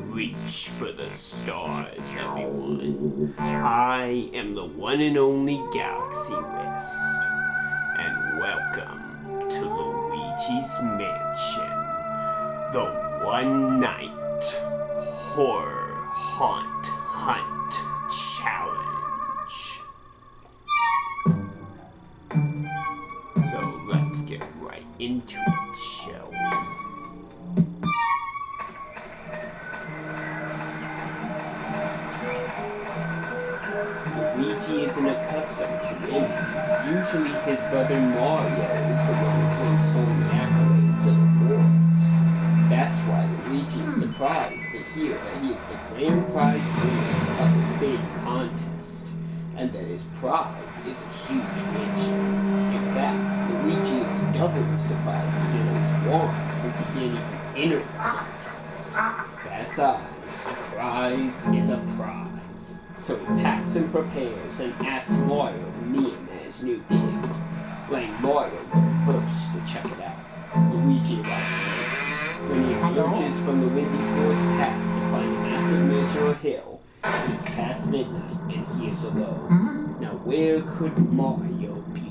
Reach for the stars, everyone. I am the one and only Galaxy West, and welcome to Luigi's Mansion, the One Night Horror Haunt Hunt Challenge. So let's get right into it, shall we? Luigi isn't accustomed to winning. Usually his brother Mario is the one who brings home the accolades and awards. That's why Luigi is surprised to hear that he is the grand prize winner of the big contest, and that his prize is a huge mansion. In fact, Luigi is doubly surprised to hear that he's won since he didn't even enter the contest. Besides, a prize is a prize. So he packs and prepares and asks Mario to meet him at his new digs, letting Mario go first to check it out. Luigi arrives late. When he emerges from the windy forest path to find a massive mansion or hill, it's past midnight and he is alone. Now where could Mario be?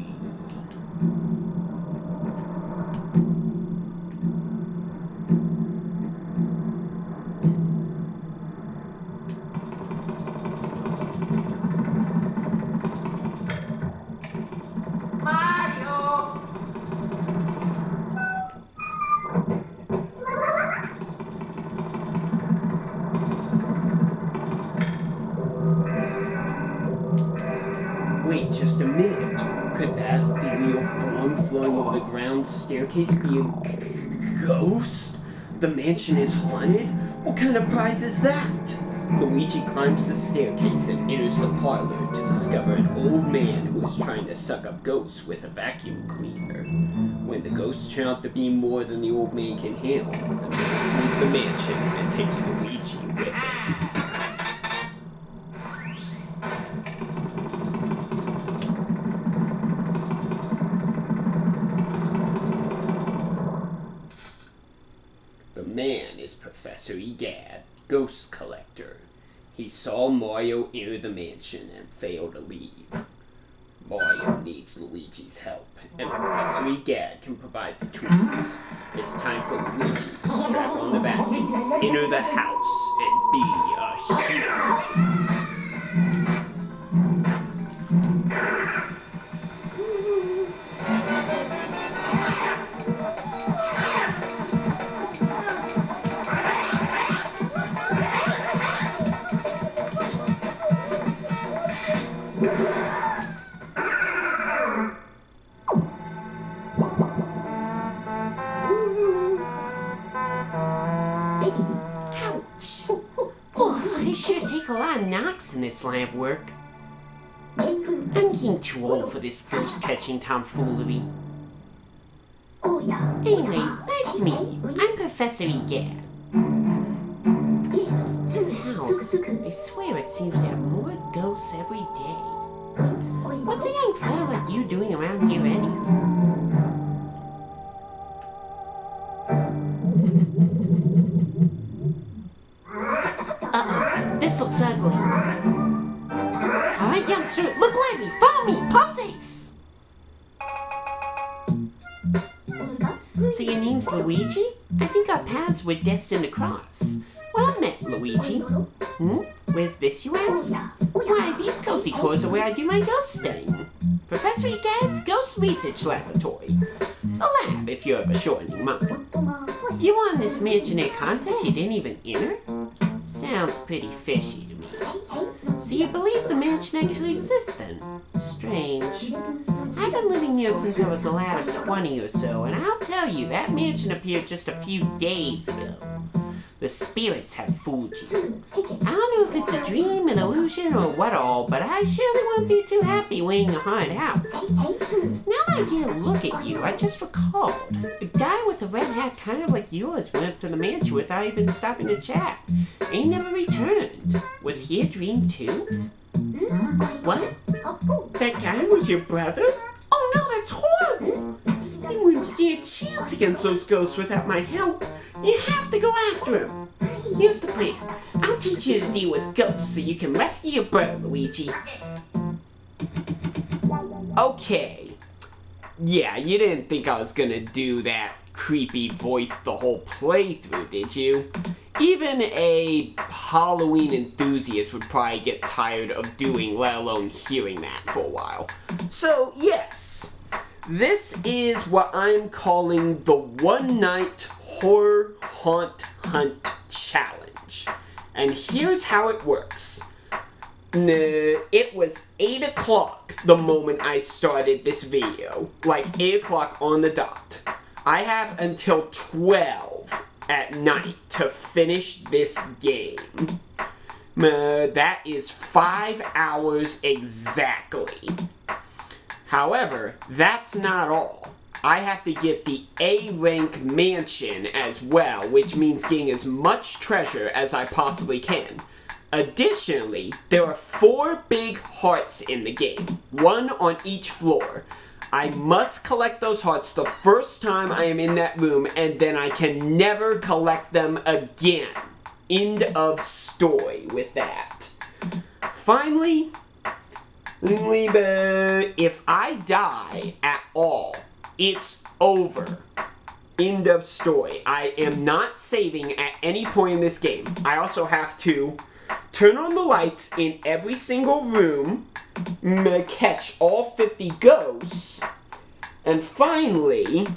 Wait just a minute. Could that ethereal form flowing over the ground staircase be a ghost? The mansion is haunted? What kind of prize is that? Luigi climbs the staircase and enters the parlor to discover an old man who is trying to suck up ghosts with a vacuum cleaner. When the ghosts turn out to be more than the old man can handle, the man flees the mansion and takes Luigi with him. The man is Professor Egad, Ghost Collector. He saw Mario enter the mansion and fail to leave. Mario needs Luigi's help, and Professor Egad can provide the tools. It's time for Luigi to strap on the vacuum, enter the house, and be a hero. Ouch! Oh, I sure take a lot of knocks in this line of work. I'm getting too old for this ghost-catching tomfoolery. Anyway, nice to meet you. I'm Professor Egad. This house, I swear it seems to have more ghosts every day. What's a young fellow like you doing around here anyway? Uh-oh, this looks ugly. Alright, youngster, look lively, follow me, pulse. So your name's Luigi? I think our paths were destined to cross. Well met, Luigi. Where's this, you ask? Why, these cozy cores are where I do my ghost studying. Professor Egad's Ghost Research Laboratory. A lab, if you're of a shortening mind. You won this mansionaire contest you didn't even enter? Sounds pretty fishy to me. So you believe the mansion actually exists then? Strange. I've been living here since I was a lad of 20 or so, and I'll tell you, that mansion appeared just a few days ago. The spirits have fooled you. I don't know if it's a dream, an illusion, or what all, but I surely wouldn't be too happy winning a haunted house. Now that I get a look at you, I just recalled. A guy with a red hat kind of like yours went up to the mansion without even stopping to chat. And he never returned. Was he a dream too? What? That guy was your brother? Oh no, against those ghosts without my help. You have to go after him. Here's the plan. I'll teach you to deal with ghosts so you can rescue your brother, Luigi. Okay. Yeah, you didn't think I was gonna do that creepy voice the whole playthrough, did you? Even a Halloween enthusiast would probably get tired of doing, let alone hearing that for a while. So, yes, this is what I'm calling the One Night Horror Haunt Hunt Challenge. And here's how it works. It was 8 o'clock the moment I started this video. Like 8 o'clock on the dot. I have until 12 at night to finish this game. That is 5 hours exactly. However, that's not all. I have to get the A-rank mansion as well, which means getting as much treasure as I possibly can. Additionally, there are 4 big hearts in the game, 1 on each floor. I must collect those hearts the first time I am in that room, and then I can never collect them again. End of story with that. Finally, if I die at all, it's over. End of story. I am not saving at any point in this game. I also have to turn on the lights in every single room, catch all 50 ghosts, and finally,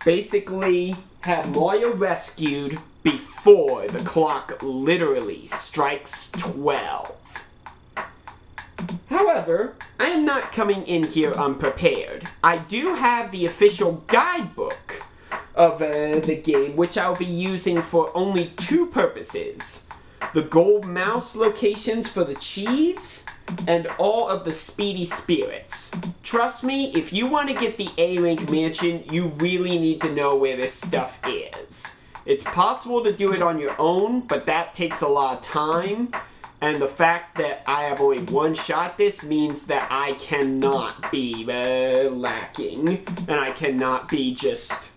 basically have Mario rescued before the clock literally strikes 12. However, I am not coming in here unprepared. I do have the official guidebook of the game, which I'll be using for only 2 purposes. The gold mouse locations for the cheese, and all of the speedy spirits. Trust me, if you want to get the A-rank mansion, you really need to know where this stuff is. It's possible to do it on your own, but that takes a lot of time, and the fact that I have only one shot this means that I cannot be lacking, and I cannot be just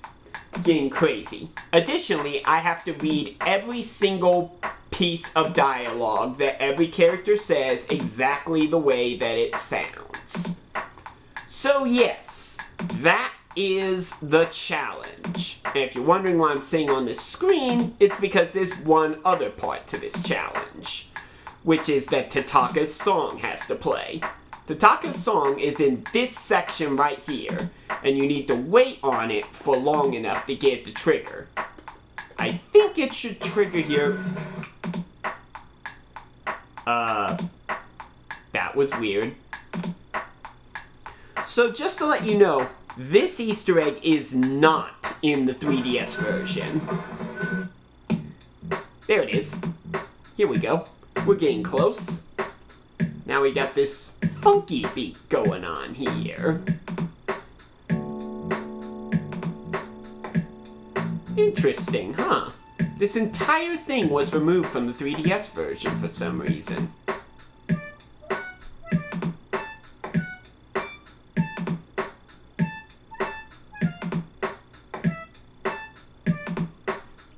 getting crazy. Additionally, I have to read every single piece of dialogue that every character says exactly the way that it sounds. So yes, that is the challenge. And if you're wondering why I'm saying on this screen, it's because there's one other part to this challenge, which is that Tataka's song has to play. Tataka's song is in this section right here, and you need to wait on it for long enough to get it to trigger. I think it should trigger here. That was weird. So just to let you know, this Easter egg is not in the 3DS version. There it is. Here we go. We're getting close. Now we got this funky beat going on here. Interesting, huh? This entire thing was removed from the 3DS version for some reason.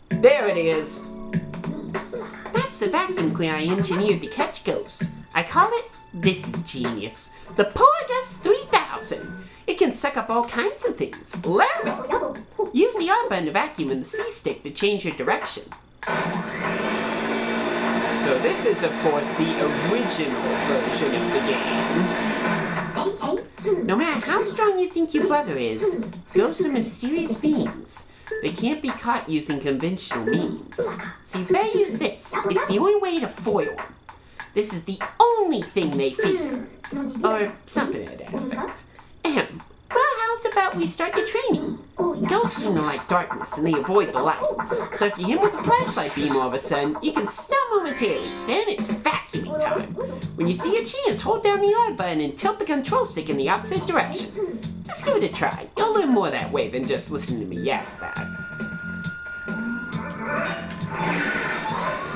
There it is! That's the vacuum cleaner I engineered to catch ghosts. I call it, this is genius, the Porgus 3000. It can suck up all kinds of things. Learn it! Use the R button to vacuum and the C stick to change your direction. So this is, of course, the original version of the game. No matter how strong you think your brother is, ghosts are mysterious beings. They can't be caught using conventional means. So you better use this. It's the only way to foil them. This is the only thing they fear. Or something to that effect. Ahem. Well, how's about we start your training? Ghosts seem to like darkness and they avoid the light. So if you hit them with a flashlight beam all of a sudden, you can stun momentarily. Then it's vacuuming time. When you see a chance, hold down the R button and tilt the control stick in the opposite direction. Just give it a try. You'll learn more that way than just listening to me yap about it.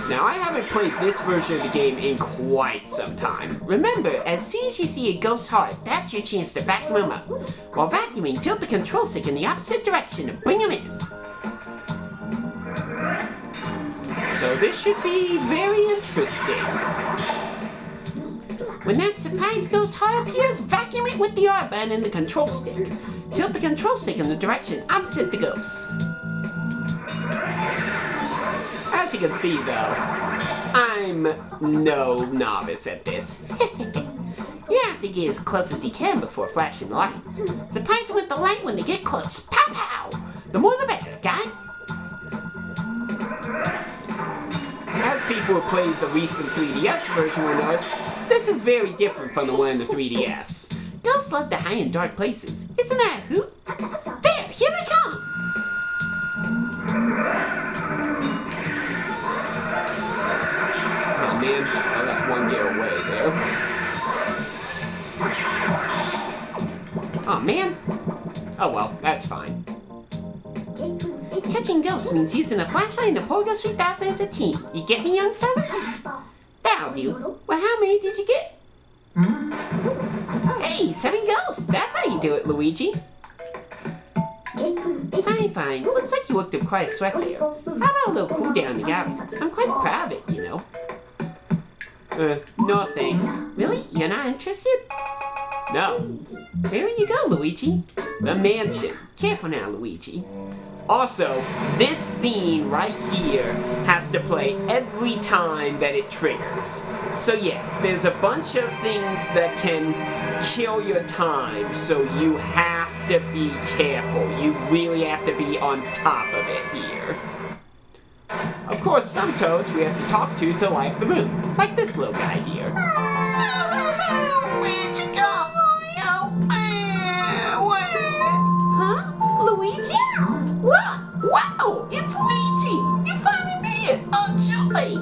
Now, I haven't played this version of the game in quite some time. Remember, as soon as you see a ghost heart, that's your chance to vacuum him up. While vacuuming, tilt the control stick in the opposite direction to bring him in. So this should be very interesting. When that surprise ghost heart appears, vacuum it with the R button and the control stick. Tilt the control stick in the direction opposite the ghost. As you can see though, I'm no novice at this. You have to get as close as you can before flashing the light. Surprise them with the light when they get close. Pow pow! The more the better, got it? As people who played the recent 3DS version will notice, this is very different from the one in the 3DS. Ghosts love to hide in dark places. Isn't that a hoot? There, here they come! Oh man, I let one get away there. Oh man. Oh well, that's fine. Catching ghosts means using a flashlight in the Pogo 3000 as a team. You get me, young fella? That'll do. Well, how many did you get? Hey, 7 ghosts! That's how you do it, Luigi. Fine. Looks like you worked up quite a sweat there. How about a little cool down to Gabby? I'm quite proud of it, you know. No thanks. Really? You're not interested? No. There you go, Luigi. The mansion. Careful now, Luigi. Also, this scene right here has to play every time that it triggers. So yes, there's a bunch of things that can kill your time, so you have to be careful. You really have to be on top of it here. Of course, some toads we have to talk to light the moon, like this little guy here. Where'd you go, Huh? Luigi? What? Wow! It's Luigi! You finally made it! Oh, joy!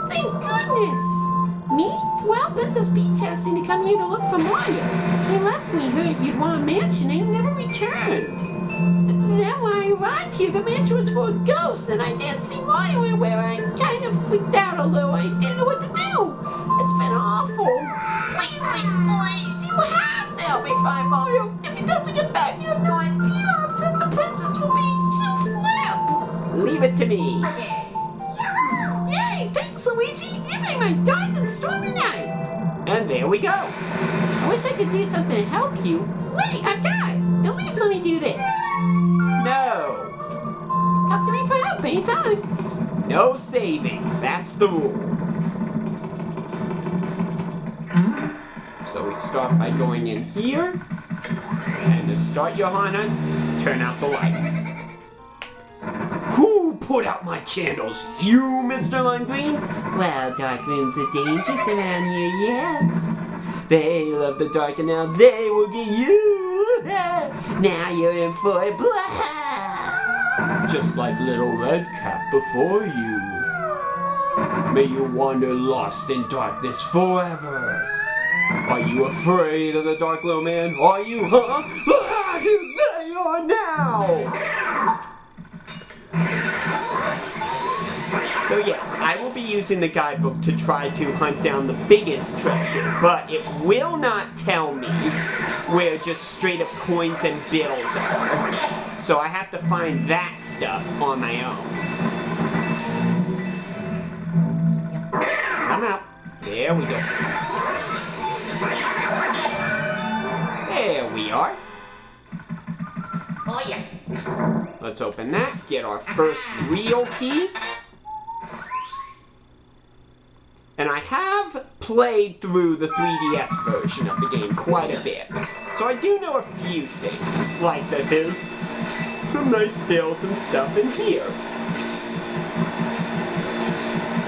Thank goodness! Me? Well, Princess Peach asked me to come here to look for Mario. He left when he heard you'd want a mansion and he never returned. Then when I arrived here, the mansion was full of ghosts and I didn't see Mario anywhere. I kind of freaked out, although I didn't know what to do. It's been awful. Please, you have to help me find Mario. If he doesn't get back, you have no idea how upset the princess will be. She'll flip. Leave it to me. Yay, thanks, Luigi. You made my dark and stormy night. And there we go. I wish I could do something to help you. Wait, I've got it. At least let me do this. No. Talk to me for help anytime. No saving. That's the rule. So we start by going in here. And to start your Hana, turn out the lights. Who put out my candles? You, Mr. Lime Green? Well, dark rooms are dangerous around here, yes. They love the dark and now they will get you. Now you're in for it. Blah! Just like little Red Cap before you. May you wander lost in darkness forever. Are you afraid of the dark, little man? Are you, huh? Here they are now! So yes, I will be using the guidebook to try to hunt down the biggest treasure, but it will not tell me where just straight up coins and bills are. So I have to find that stuff on my own. Come out. There we go. There we are. Oh yeah. Let's open that, get our first real key. And I have played through the 3DS version of the game quite a bit. So I do know a few things, like that there's some nice bills and stuff in here.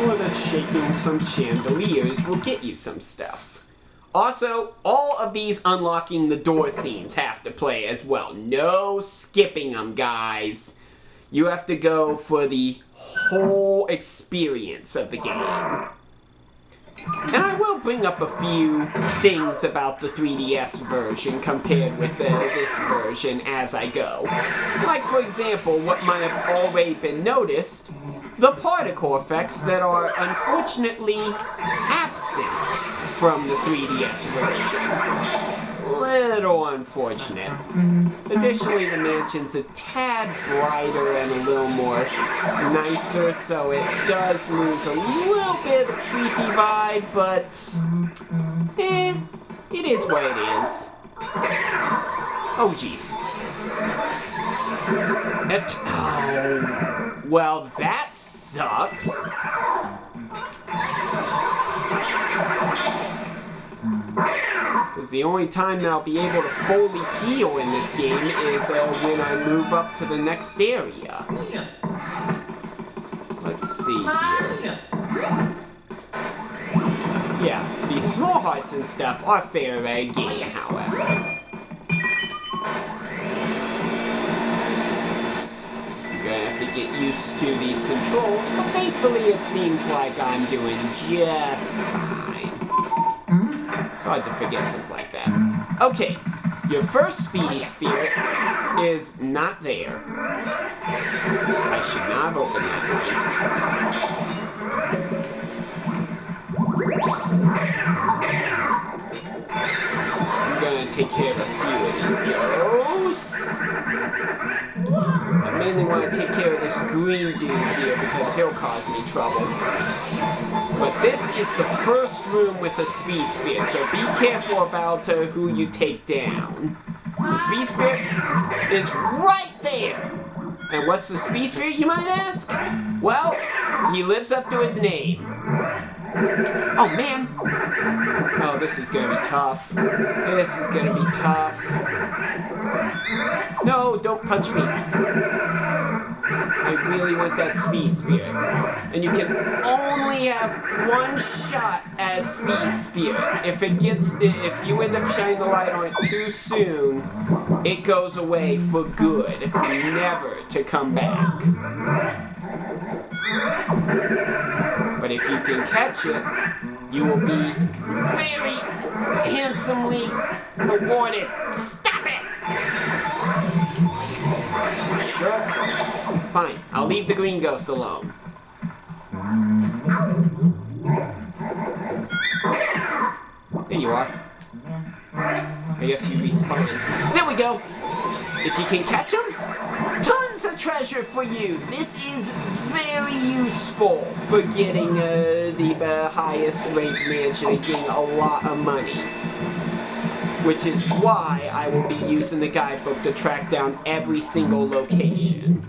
Or that shaking some chandeliers will get you some stuff. Also, all of these unlocking the door scenes have to play as well. No skipping them, guys. You have to go for the whole experience of the game. And I will bring up a few things about the 3DS version compared with this version as I go. Like, for example, what might have already been noticed, the particle effects that are unfortunately absent from the 3DS version. Little unfortunate. Additionally, the mansion's a tad brighter and a little more nicer, so it does lose a little bit of creepy vibe, but it is what it is. Oh, jeez. Oh, well, that sucks. Because the only time I'll be able to fully heal in this game is when I move up to the next area. Let's see here. Yeah, these small hearts and stuff are fair game, however. I'm gonna have to get used to these controls, but thankfully it seems like I'm doing just fine. It's hard to forget something like that. Okay, your first speedy spirit is not there. I should not have opened that one. I'm gonna take care of a few of these ghosts. I mainly want to take care of this green dude here because he'll cause me trouble. But this is the first room with a speed spirit, so be careful about who you take down. The speed spirit is right there. And what's the speed spirit, you might ask? Well, he lives up to his name. Oh, man. Oh, this is gonna be tough. This is gonna be tough. No, don't punch me. I really want that speed spirit. And you can only have one shot as speed spirit. If you end up shining the light on it too soon, it goes away for good, never to come back. But if you can catch it, you will be very handsomely rewarded. Stop it! Sure. Fine, I'll leave the green ghost alone. There you are. I guess you respawned. There we go! If you can catch them, tons of treasure for you. This is very useful for getting the highest ranked mansion and getting a lot of money. Which is why I will be using the guidebook to track down every single location.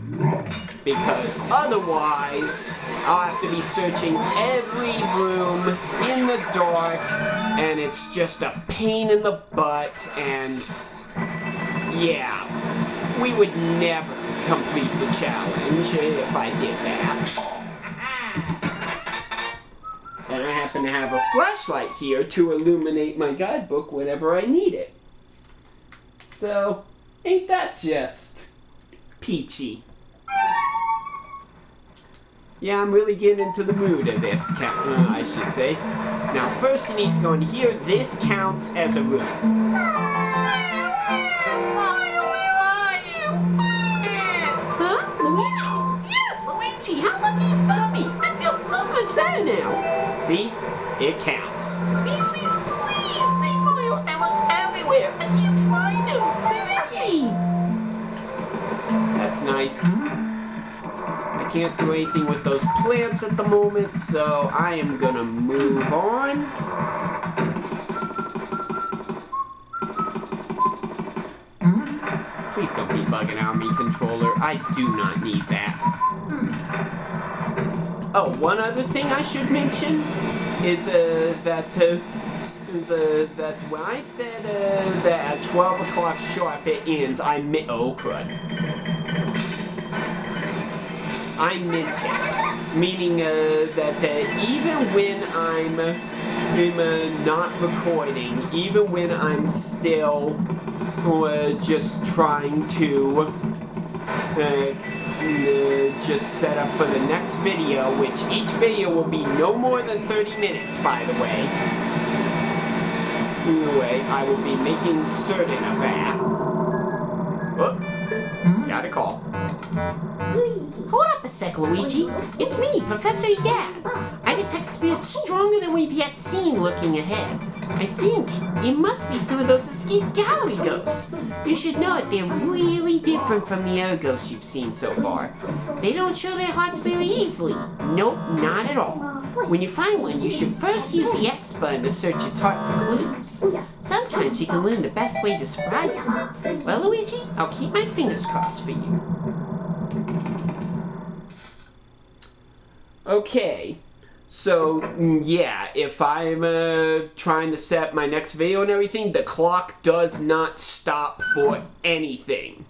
Because otherwise, I'll have to be searching every room in the dark, and it's just a pain in the butt, and yeah, we would never complete the challenge if I did that. And I happen to have a flashlight here to illuminate my guidebook whenever I need it. So, ain't that just peachy? Yeah, I'm really getting into the mood of this, I should say. Now, first you need to go in here. This counts as a room. Huh? Luigi? Yes, Luigi! How lucky you found me! I feel so much better now! See? It counts. Please, please, say Mario! I looked everywhere! I can't find him! Where is he? That's nice. I can't do anything with those plants at the moment, so I am gonna move on. Please don't be bugging out me, controller. I do not need that. Oh, one other thing I should mention is that when I said that at 12 o'clock sharp it ends, I meant... Oh, crud. I meant it. Meaning that even when I'm not recording, even when I'm still just trying to just set up for the next video, which each video will be no more than 30 minutes, by the way. Anyway, I will be making certain of that. Oh, got a call. Luigi. Hold up a sec, Luigi. It's me, Professor Egad. I detect spirits stronger than we've yet seen looking ahead. I think it must be some of those escaped gallery ghosts. You should know it, they're really different from the other ghosts you've seen so far. They don't show their hearts very easily. Nope, not at all. When you find one, you should first use the X button to search its heart for clues. Sometimes you can learn the best way to surprise them. Well, Luigi, I'll keep my fingers crossed for you. Okay, so yeah, if I'm trying to set my next video and everything, the clock does not stop for anything.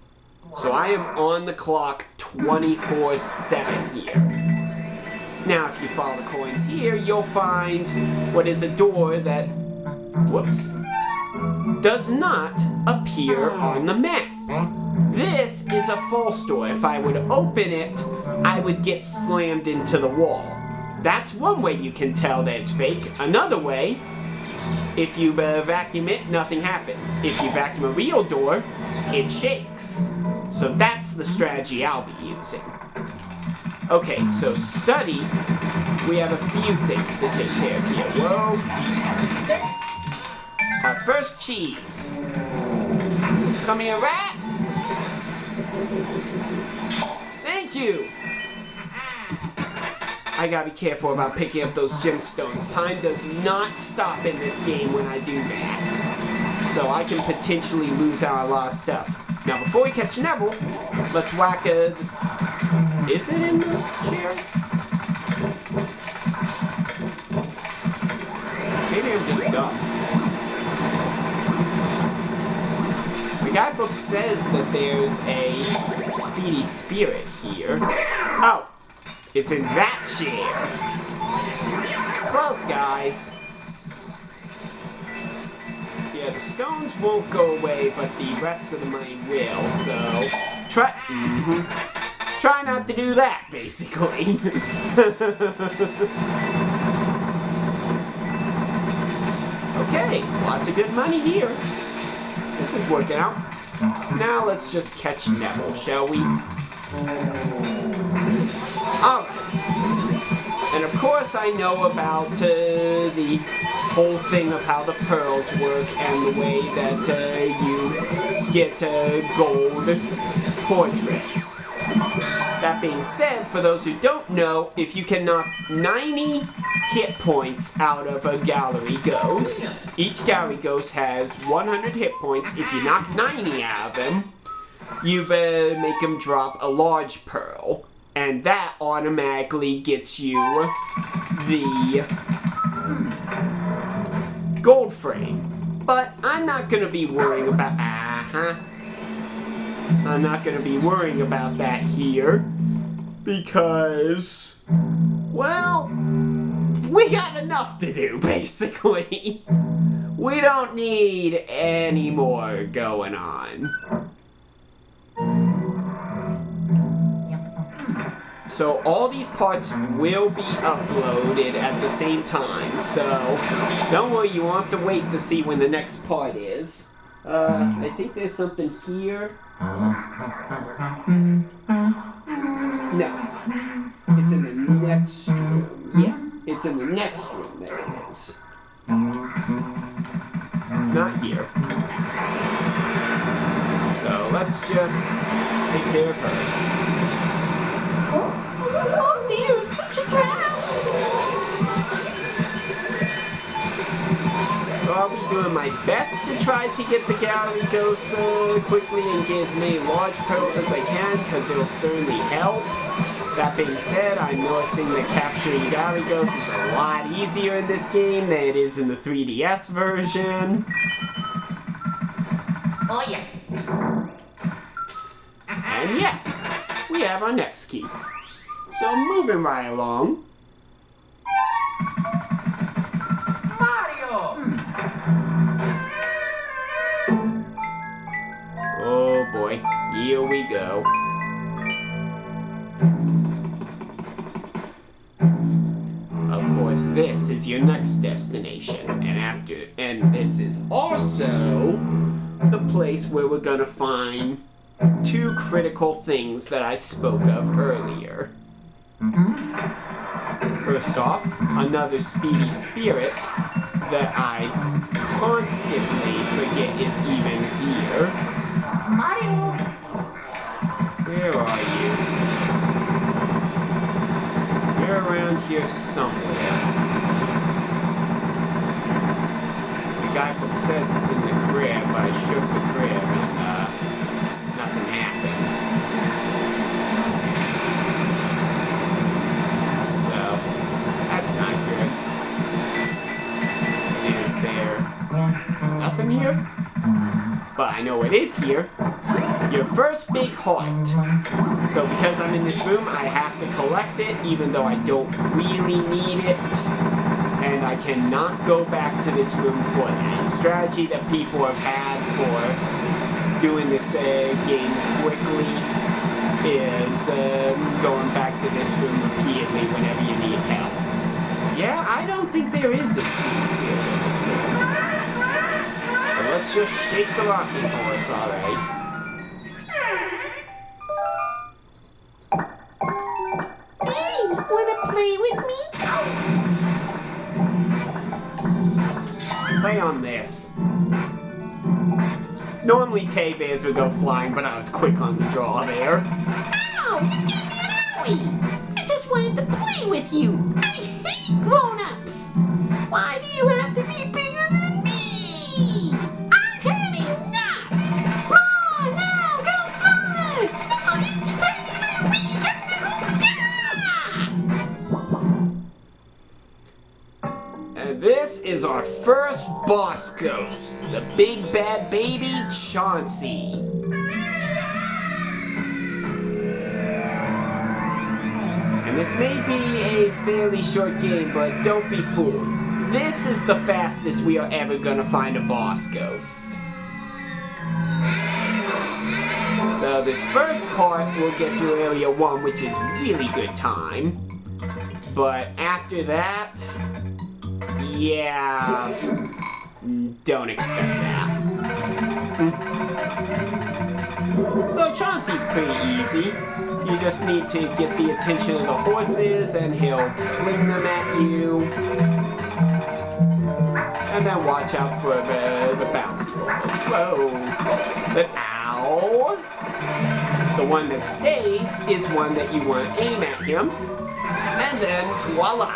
So I am on the clock 24/7 here. Now, if you follow the coins here, you'll find what is a door that, whoops, does not appear on the map. This is a false door. If I would open it, I would get slammed into the wall. That's one way you can tell that it's fake. Another way, if you vacuum it, nothing happens. If you vacuum a real door, it shakes. So that's the strategy I'll be using. Okay, so study, we have a few things to take care of here. Whoa. Our first cheese. Come here, rat. Thank you. I gotta be careful about picking up those gemstones. Time does not stop in this game when I do that. So I can potentially lose out on a lot of stuff. Now, before we catch Neville, let's whack a... Is it in the chair? Maybe I'm just dumb. The guidebook says that there's a speedy spirit here. Oh! It's in that chair! Close, guys! Yeah, the stones won't go away, but the rest of the money will, so... Try not to do that, basically. Okay, lots of good money here. This is working out. Now let's just catch Neville, shall we? Alright. And of course I know about the whole thing of how the pearls work and the way that you get gold portraits. That being said, for those who don't know, if you can knock 90 hit points out of a gallery ghost, each gallery ghost has 100 hit points. If you knock 90 out of them, you make them drop a large pearl. And that automatically gets you the gold frame. But I'm not going to be worrying about... I'm not going to be worrying about that here. Because... well... we got enough to do, basically. We don't need any more going on. So all these parts will be uploaded at the same time, so don't worry, you won't have to wait to see when the next part is. I think there's something here. No. It's in the next room. Yeah, it's in the next room. There it is. Not here. So let's just take care of her. Oh dear, such a draft! So I'll be doing my best to try to get the gallery ghosts quickly and get as many large pearls as I can, because it'll certainly help. That being said, I'm noticing that capturing gallery ghosts is a lot easier in this game than it is in the 3DS version. Oh yeah. And yeah, we have our next key. So moving right along. Mario! Oh boy, here we go. Of course, this is your next destination, and this is also the place where we're gonna find two critical things that I spoke of earlier. First off, another speedy spirit that I constantly forget is even here. Mario! Where are you? You're around here somewhere. The guidebook says it's in the crib, but I shook the crib and nothing happened. So, that's not good. Is there nothing here? But I know it is here. Your first big heart. So because I'm in this room, I have to collect it, even though I don't really need it. And I cannot go back to this room for that. A strategy that people have had for doing this game quickly is going back to this room repeatedly whenever you need help. Yeah, I don't think there is a sweet spirit in this room. So let's just shake the rocking horse, alright? Hey, wanna play with me? Play on this. Normally Tay Bears would go flying, but I was quick on the draw there. No, you gave me an owie! I just wanted to play with you! I hate grown-ups! Why do you have to be bigger than me? I've had enough! Small, now, go smaller! Small, itchy, tiny little me! And this is our first boss ghost, the big bad baby, Chauncey. And this may be a fairly short game, but don't be fooled. This is the fastest we are ever gonna find a boss ghost. So this first part, we'll get through Area 1, which is really good time. But after that, yeah, don't expect that. So Chauncey's pretty easy. You just need to get the attention of the horses and he'll fling them at you. And then watch out for the bouncy balls. Whoa. But ow. The one that stays is one that you want to aim at him. And then voila.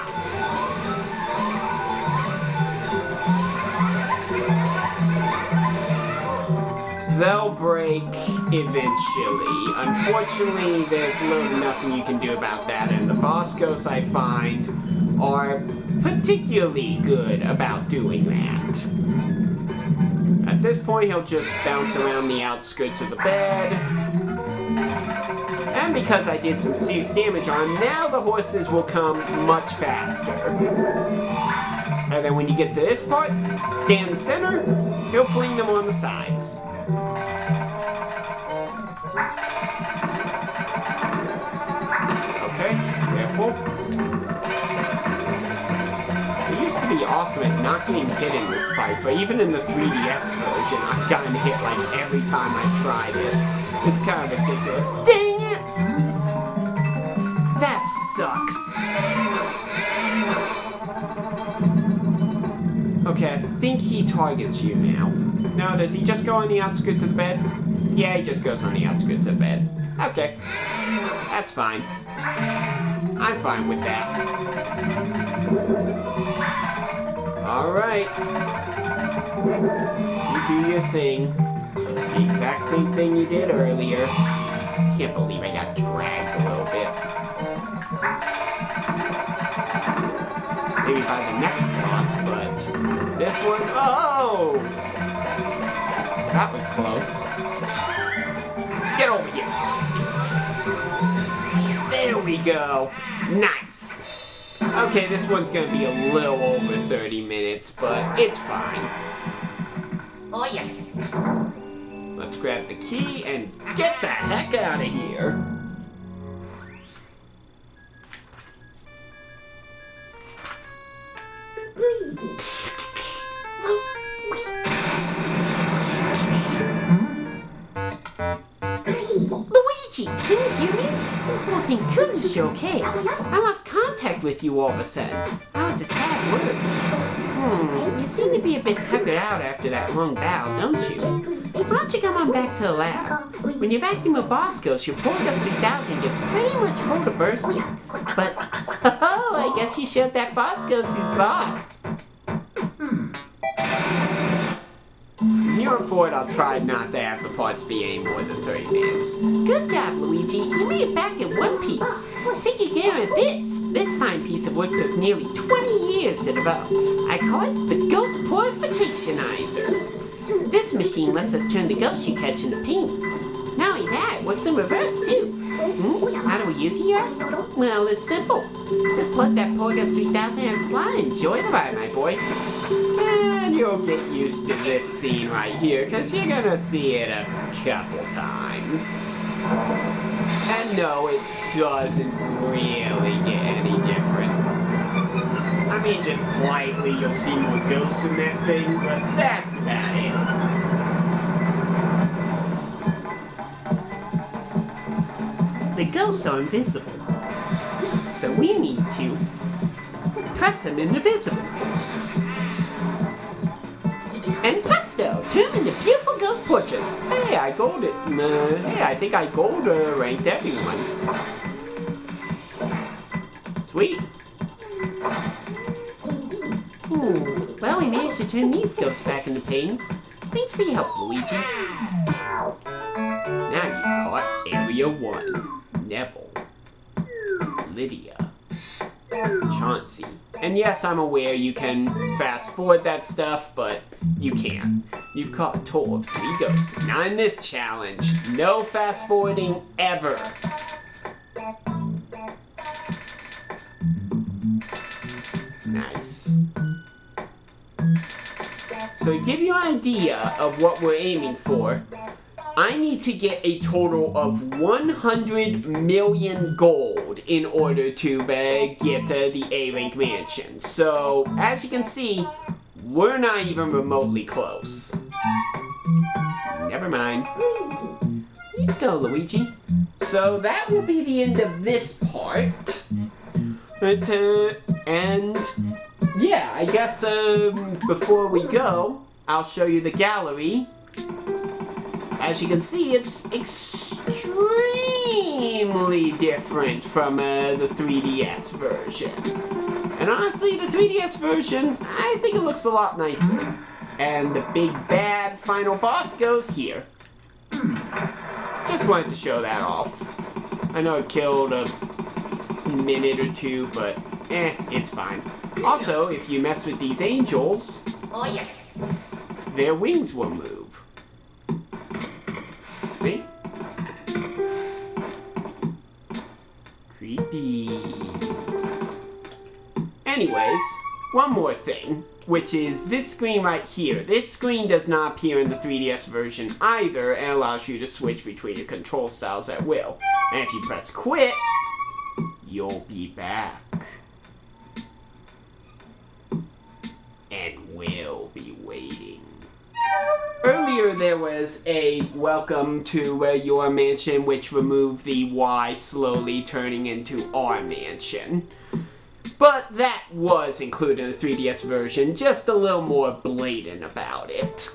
They'll break eventually. Unfortunately, there's little to nothing you can do about that, and the boss ghosts I find are particularly good about doing that. At this point, he'll just bounce around the outskirts of the bed. And because I did some serious damage on him, now the horses will come much faster. And then when you get to this part, stay in the center, he'll fling them on the sides. Okay, careful. It used to be awesome at not getting hit in this fight, but even in the 3DS version, I've gotten hit like every time I tried it. It's kind of ridiculous. Dang it! That sucks. Okay, I think he targets you now. No, does he just go on the outskirts of the bed? Yeah, he just goes on the outskirts of the bed. Okay. That's fine. I'm fine with that. Alright. You do your thing. The exact same thing you did earlier. Can't believe I got dragged a little bit. Maybe by the next boss, but this one, oh! That was close. Get over here. There we go. Nice. Okay, this one's gonna be a little over 30 minutes, but it's fine. Oh yeah. Let's grab the key and get the heck out of here. Luigi. Luigi! Luigi, can you hear me? Oh, thank goodness you're okay. I lost contact with you all of a sudden. I was a tad worried. You seem to be a bit tuckered out after that long battle, don't you? Why don't you come on back to the lab? When you vacuum a boss ghost, your Porgus 3000 gets pretty much full to bursting. But, oh, I guess you showed that boss ghost who's boss. From here on forward, I'll try not to have the parts be any more than 30 minutes. Good job, Luigi. You made it back in one piece. Take a gander at this. This fine piece of work took nearly 20 years to develop. I call it the Ghost Purificationizer. This machine lets us turn the ghosts you catch into paintings. Not only that, it works in reverse too. How do we use it, you ask? Well, it's simple. Just plug that Porgus 3000 and slide and enjoy the ride, my boy. And you'll get used to this scene right here, because you're gonna see it a couple times. And no, it doesn't really get any different. I mean, just slightly, you'll see more ghosts in that thing, but that's about it. The ghosts are invisible, so we need to press them into visible forms. And presto, turn into beautiful ghost portraits. Hey, I gold it. Hey, I think I gold ranked everyone. Sweet. Well, we managed to turn these ghosts back into paintings. Thanks for your help, Luigi. Now you've caught Area 1. Neville, Lydia, Chauncey. And yes, I'm aware you can fast forward that stuff, but you can't. You've caught a total of 3 ghosts. Not in this challenge. No fast forwarding ever. Nice. So to give you an idea of what we're aiming for, I need to get a total of 100 million gold in order to get the A-rank mansion. So, as you can see, we're not even remotely close. Never mind. Here you go, Luigi. So that will be the end of this part. And yeah, I guess before we go, I'll show you the gallery. As you can see, it's extremely different from the 3DS version. And honestly, the 3DS version, I think it looks a lot nicer. And the big bad final boss goes here. Just wanted to show that off. I know it killed a minute or two, but it's fine. Also, if you mess with these angels, their wings will move. See? Creepy. Anyways, one more thing, which is this screen right here. This screen does not appear in the 3DS version either, and allows you to switch between the control styles at will. And if you press quit, you'll be back. And we'll be waiting. Earlier there was a welcome to your mansion, which removed the Y slowly turning into our mansion. But that was included in the 3DS version, just a little more blatant about it.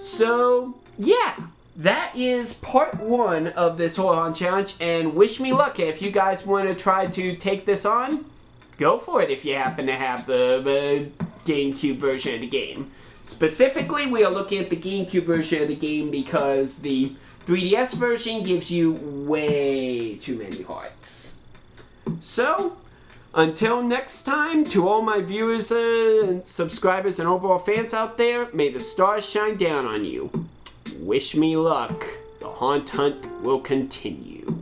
So, yeah, that is part 1 of this Horon challenge, and wish me luck. If you guys want to try to take this on, go for it if you happen to have the GameCube version of the game. Specifically, we are looking at the GameCube version of the game because the 3DS version gives you way too many hearts. So, until next time, to all my viewers and subscribers and overall fans out there, may the stars shine down on you. Wish me luck. The Haunt Hunt will continue.